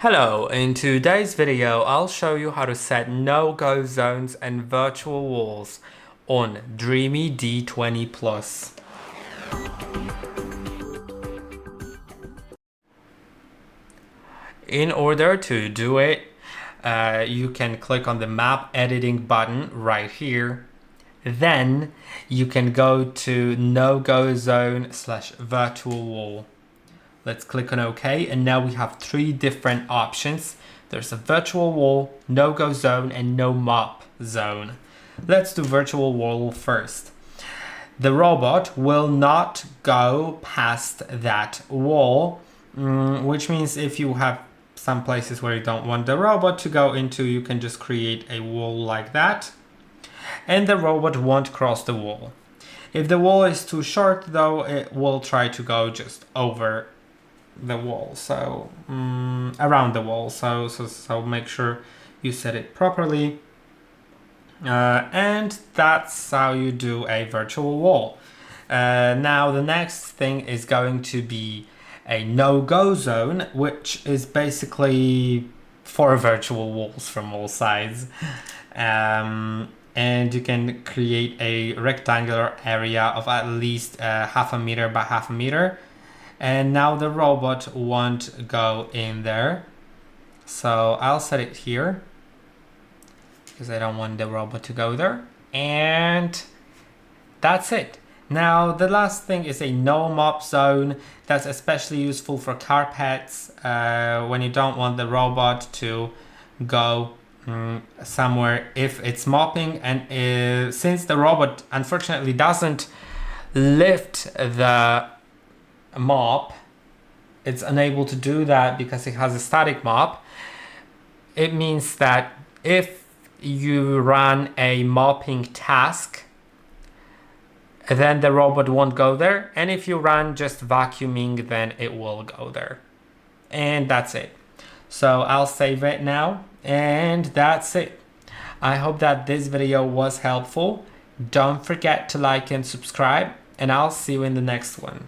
Hello, in today's video I'll show you how to set no-go zones and virtual walls on DREAME D20 Plus. In order to do it, you can click on the map editing button right here. Then you can go to no-go zone/virtual wall. Let's click on OK, and now we have three different options. There's a virtual wall, no-go zone, and no-mop zone. Let's do virtual wall first. The robot will not go past that wall, which means if you have some places where you don't want the robot to go into, you can just create a wall like that, and the robot won't cross the wall. If the wall is too short though, it will try to go just over the wall, so around the wall, so make sure you set it properly, and that's how you do a virtual wall. Now the next thing is going to be a no-go zone, which is basically for virtual walls from all sides, and you can create a rectangular area of at least half a meter by half a meter. And now the robot won't go in there. So I'll set it here because I don't want the robot to go there. And that's it. Now the last thing is a no-mop zone. That's especially useful for carpets when you don't want the robot to go somewhere if it's mopping. And since the robot unfortunately doesn't lift the mop, it's unable to do that because it has a static mop. It means that if you run a mopping task, then the robot won't go there, and if you run just vacuuming, then it will go there. And that's it. So I'll save it now, and that's it. I hope that this video was helpful. Don't forget to like and subscribe, and I'll see you in the next one.